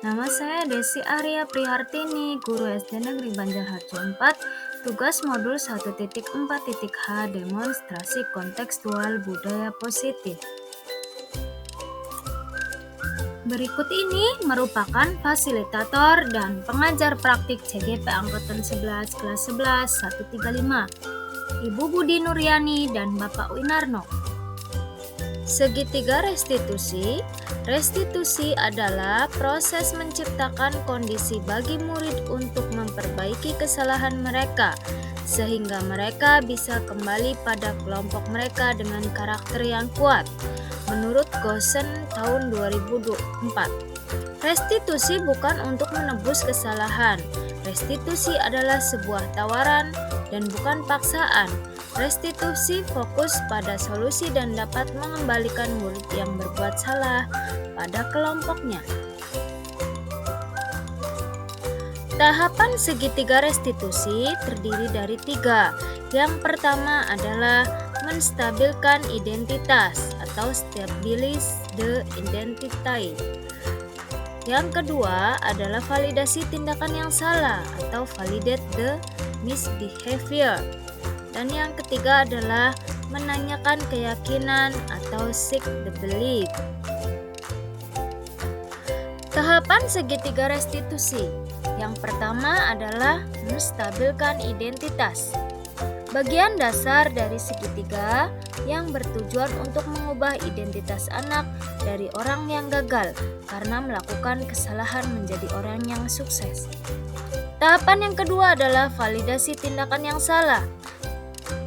nama saya Desi Arya Prihartini, guru SD Negeri Banjarharjo 4, tugas modul 1.4.h demonstrasi kontekstual budaya positif. Berikut ini merupakan fasilitator dan pengajar praktik CGP Angkatan 11 kelas 11 135, Ibu Budi Nuryani dan Bapak Winarno. Segitiga restitusi. Restitusi adalah proses menciptakan kondisi bagi murid untuk memperbaiki kesalahan mereka, sehingga mereka bisa kembali pada kelompok mereka dengan karakter yang kuat. Menurut Goosen tahun 2004, restitusi bukan untuk menebus kesalahan. Restitusi adalah sebuah tawaran dan bukan paksaan. Restitusi fokus pada solusi dan dapat mengembalikan murid yang berbuat salah pada kelompoknya. Tahapan segitiga restitusi terdiri dari 3. Yang pertama adalah menstabilkan identitas atau stabilize the identity. Yang kedua adalah validasi tindakan yang salah atau validate the misbehavior. Dan yang ketiga adalah menanyakan keyakinan atau seek the belief. Tahapan segitiga restitusi. Yang pertama adalah menstabilkan identitas. Bagian dasar dari segitiga yang bertujuan untuk mengubah identitas anak dari orang yang gagal karena melakukan kesalahan menjadi orang yang sukses. Tahapan yang kedua adalah validasi tindakan yang salah.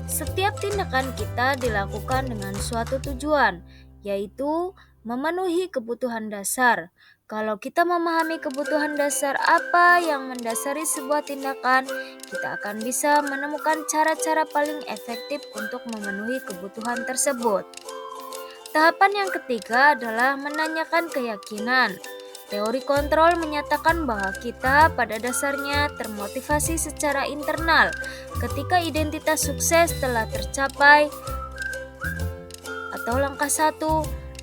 Setiap tindakan kita dilakukan dengan suatu tujuan, yaitu memenuhi kebutuhan dasar. Kalau kita memahami kebutuhan dasar apa yang mendasari sebuah tindakan, kita akan bisa menemukan cara-cara paling efektif untuk memenuhi kebutuhan tersebut. Tahapan yang ketiga adalah menanyakan keyakinan. Teori kontrol menyatakan bahwa kita pada dasarnya termotivasi secara internal ketika identitas sukses telah tercapai atau langkah 1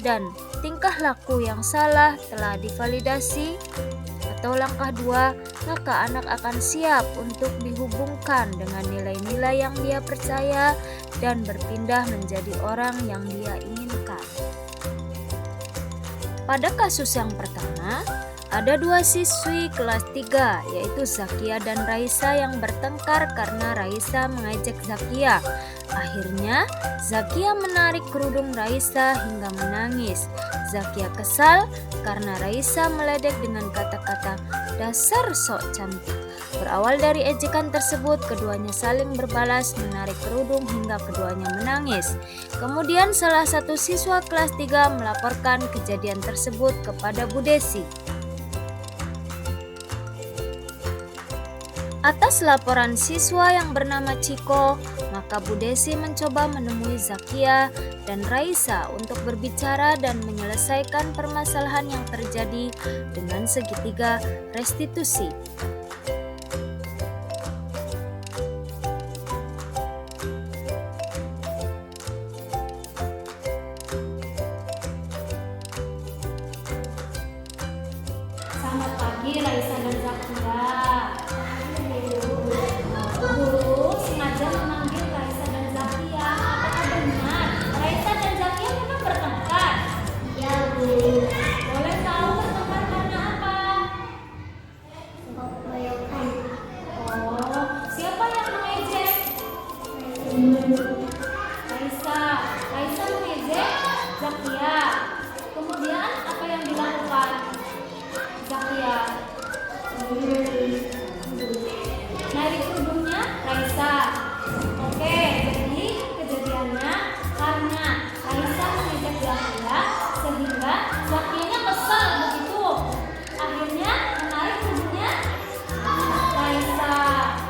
dan tingkah laku yang salah telah divalidasi atau langkah 2, maka anak akan siap untuk dihubungkan dengan nilai-nilai yang dia percaya dan berpindah menjadi orang yang dia inginkan. Pada kasus yang pertama, ada 2 siswi kelas 3 yaitu Zakia dan Raisa yang bertengkar karena Raisa mengejek Zakia. Akhirnya, Zakia menarik kerudung Raisa hingga menangis. Zakia kesal karena Raisa meledek dengan kata-kata "dasar sok cantik". Berawal dari ejekan tersebut, keduanya saling berbalas menarik kerudung hingga keduanya menangis. Kemudian salah satu siswa kelas 3 melaporkan kejadian tersebut kepada Bu Desi. Atas laporan siswa yang bernama Ciko, maka Bu Desi mencoba menemui Zakia dan Raisa untuk berbicara dan menyelesaikan permasalahan yang terjadi dengan segitiga restitusi. Selamat pagi Raisa dan Zakia. Guru sengaja memanggil Raisa dan Zakia. Apakah benar Raisa dan Zakia memang bertengkar? Ya, Bu. Boleh tahu bertengkar karena apa? Keroyokan. Oh, siapa yang mengejek? Raisa. Raisa mengejek Zakia. Kemudian apa yang dilakukan Zakia? Narik kerudungnya Raisa. Oke, jadi kejadiannya karena Raisa mengejek Zakia sehingga Zakianya kesal begitu. Akhirnya menarik kerudungnya Raisa.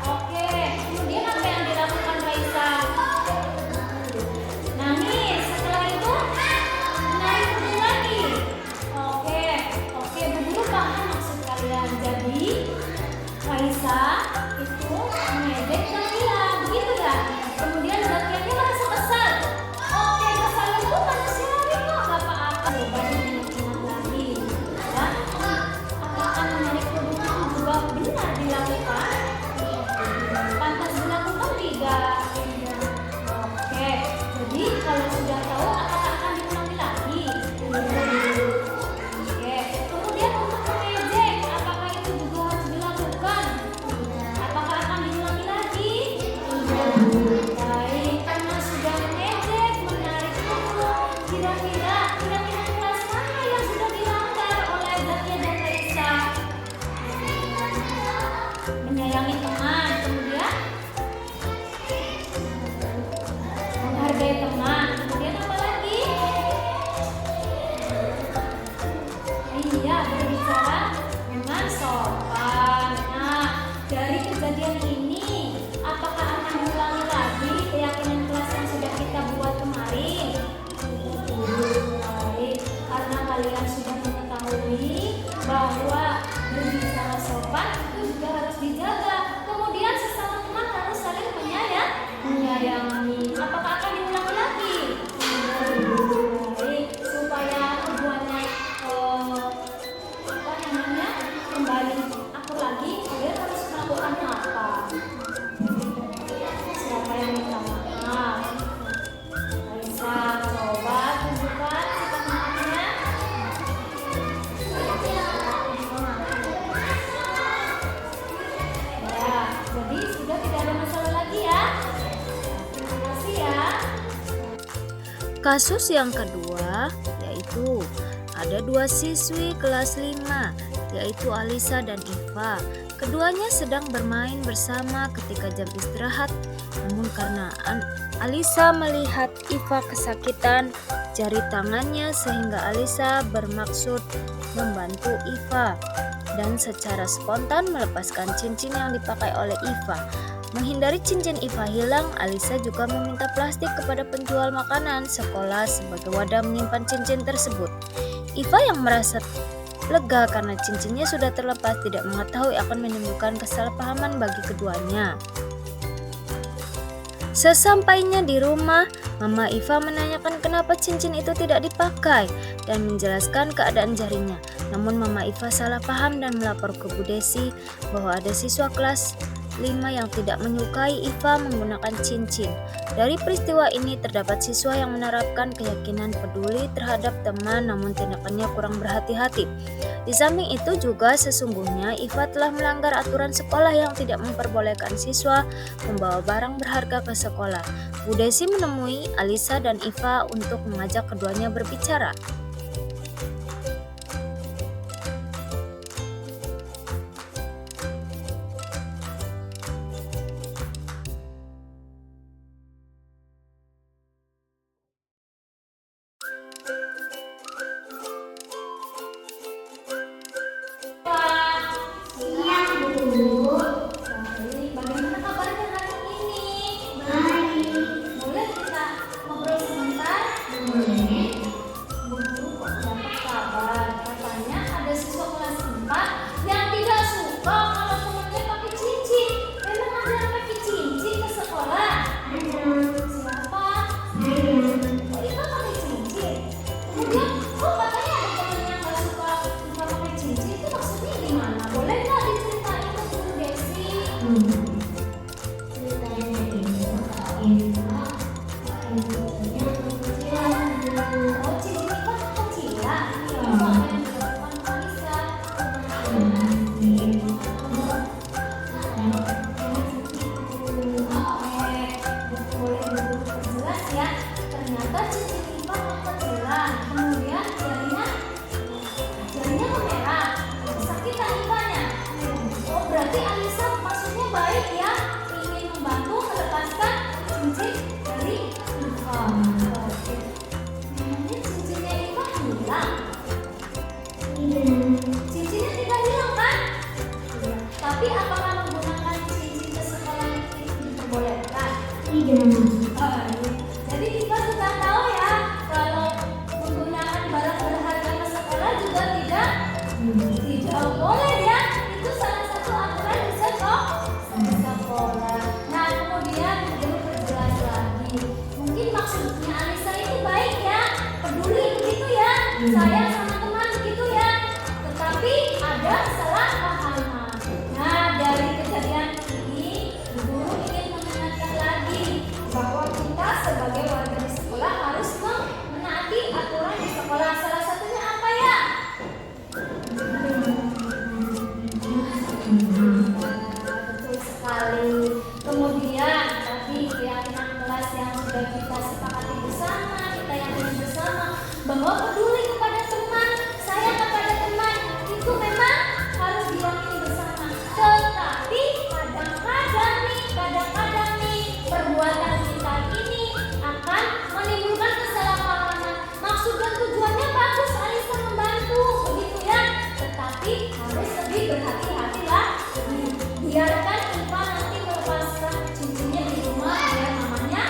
Oke, kemudian apa yang dilakukan Raisa? nih? Apakah akan diulangi lagi? Baik, supaya hubungannya apa namanya kembali akur lagi, kalian harus melakukan apa? Siapa yang minta maaf? Bisa coba tunjukkan sikap maafnya. Ya, jadi sudah tidak ada masalah lagi ya. Terima kasih ya. Kasus yang kedua yaitu ada dua siswi kelas 5 yaitu Alisa dan Iva. Keduanya sedang bermain bersama ketika jam istirahat. Namun karena Alisa melihat Iva kesakitan jari tangannya sehingga Alisa bermaksud membantu Iva dan secara spontan melepaskan cincin yang dipakai oleh Iva. Menghindari cincin Iva hilang, Alisa juga meminta plastik kepada penjual makanan sekolah sebagai wadah menyimpan cincin tersebut. Iva yang merasa lega karena cincinnya sudah terlepas tidak mengetahui akan menimbulkan kesalahpahaman bagi keduanya. Sesampainya di rumah, Mama Iva menanyakan kenapa cincin itu tidak dipakai dan menjelaskan keadaan jarinya. Namun Mama Iva salah paham dan melapor ke Bu Desi bahwa ada siswa kelas 5 yang tidak menyukai Iva menggunakan cincin. Dari peristiwa ini terdapat siswa yang menerapkan keyakinan peduli terhadap teman namun tindakannya kurang berhati-hati. Di samping itu juga sesungguhnya Iva telah melanggar aturan sekolah yang tidak memperbolehkan siswa membawa barang berharga ke sekolah. Bu Desi menemui Alisa dan Iva untuk mengajak keduanya berbicara. Bagaimana kabarnya hari ini? Baik. Boleh kita ngobrol sebentar? Boleh. Bu, kok dapat kabar? Katanya ada siswa kelas 4 yang tidak suka kalau temannya pakai cincin. Memang ada yang pakai cincin ke sekolah? Ada. Siapa? Saya. Oh, Iva pakai cincin. Kemudian, katanya ada teman yang nggak suka Iva pakai cincin. Itu maksudnya gimana? Boleh nggak diceritain ke Bu Desi? Oh, cincin itu kecil ya? Soalnya yang dilakukan Alisa. Boleh dulu perjelas ya. Ternyata cincin Iva kekecilan. Kemudian jarinya memerah. Kesakitan Ivanya. Oh, berarti Alisa maksudnya baik ya, ingin membantu melepaskan cincin dari Iva. Oke. Memangnya cincinnya Iva hilang? Cincinnya tidak hilang kan? Iya. Tapi apakah menggunakan cincin ke sekolah itu diperbolehkan? Jadi Iva sudah tahu ya kalau menggunakan barang berharga ke sekolah juga tidak boleh ya. Itu salah satu aturan di sekolah. Nah, kemudian perlu perjelas lagi. Mungkin maksudnya Alisa itu baik ya, peduli begitu ya, sayang sama teman begitu ya. Tetapi ada kesalahpahaman. Nah, dari kejadian ini, guru ingin mengingatkan lagi bahwa kita sebagai warga di sekolah harus menaati aturan di sekolah. Salah satunya apa ya? Betul sekali. Kemudian tadi keyakinan kelas yang sudah kita sepakati bersama, kita yakini bersama bahwa peduli kepada teman, sayang kepada teman itu memang harus diyakini bersama. Tetapi kadang-kadang nih perbuatan kita ini akan menimbulkan kesalahpahaman. Maksud dan tujuannya bagus, Alisa membantu, begitu ya. Tetapi harus lebih berhati-hatilah. Biarkan Iva nanti melepaskan cincinnya di rumah biar mamanya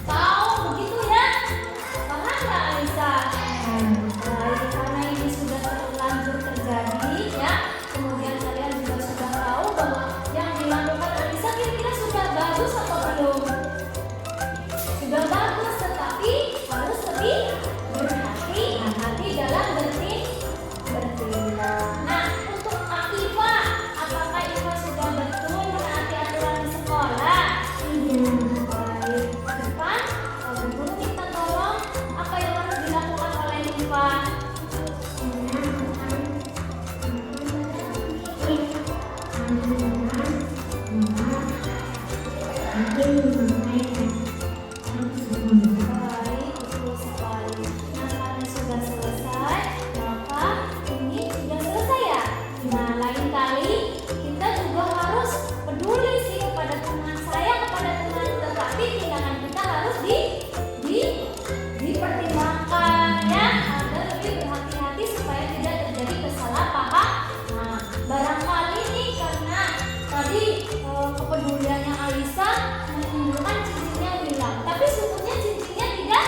tahu, begitu ya. Paham nggak Alisa? Baik, betul sekali. Nah, karena sudah selesai, maka ini sudah selesai ya. Nah, lain kali kita juga harus peduli sih kepada teman saya, kepada teman, tetapi tindakan kita harus di dipertimbangkan ya, agar lebih berhati-hati supaya tidak terjadi kesalahpahaman. Nah, barangkali nih karena tadi kepeduliannya Alisa menimbulkan cincinnya hilang, tapi sebetulnya cincinnya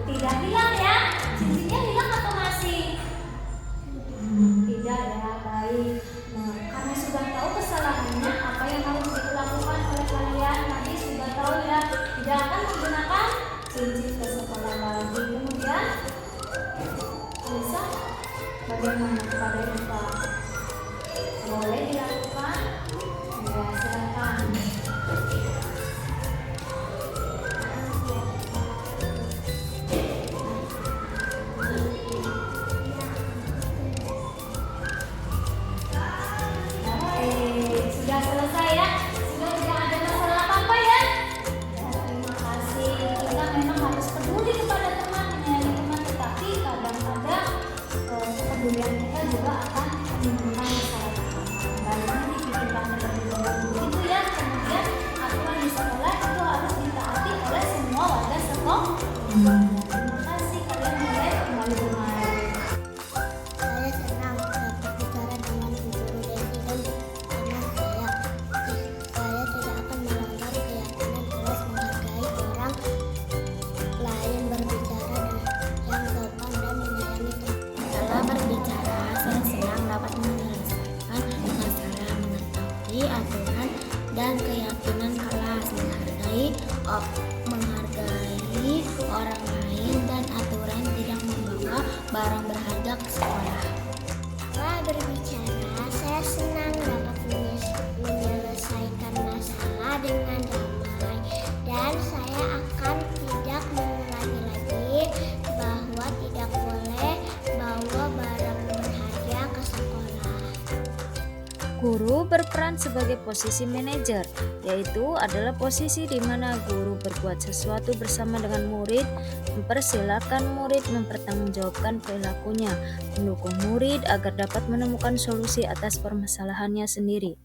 tidak hilang ya. Cincinnya hilang atau masih? Tidak ya, baik. Nah, karena sudah tahu kesalahannya, apa yang harus dilakukan oleh kalian, nanti sudah tahu ya, tidak akan menggunakan cincin ke sekolah lagi. Kemudian, Alisa, bagaimana kepada Eva? Boleh dilakukan? Ya, silakan. Sudah selesai ya, sudah tidak ada masalah apa-apa ya. Terima kasih. Kita memang harus peduli kepada teman, menyayangi teman, tetapi kadang-kadang kepedulian kita juga akan menimbulkan masalah bersama. Baiknya dipikirkan terlebih dahulu itu ya. Kemudian aturan di sekolah itu harus ditaati oleh semua warga sekolah. Terima kasih, kalian boleh kembali bermain. Saya senang dapat bicara dengan Bu Guru Desi dan teman saya. Saya tidak akan melanggar keyakinan terus menghargai orang lain, berbicara yang sopan dan menyayangi teman. Setelah berbicara, saya senang dapat menyelesaikan masalah, mengetahui aturan dan keyakinan kelas, menghargai orang lain dan aturan tidak membawa barang berharga ke sekolah. Setelah berbicara, saya senang dapat menyelesaikan masalah dengan damai, dan saya akan tidak mengulangi lagi bahwa tidak boleh bawa barang berharga ke sekolah. Guru berperan sebagai posisi manajer, yaitu adalah posisi di mana guru berbuat sesuatu bersama dengan murid, mempersilahkan murid mempertanggungjawabkan perilakunya, mendukung murid agar dapat menemukan solusi atas permasalahannya sendiri.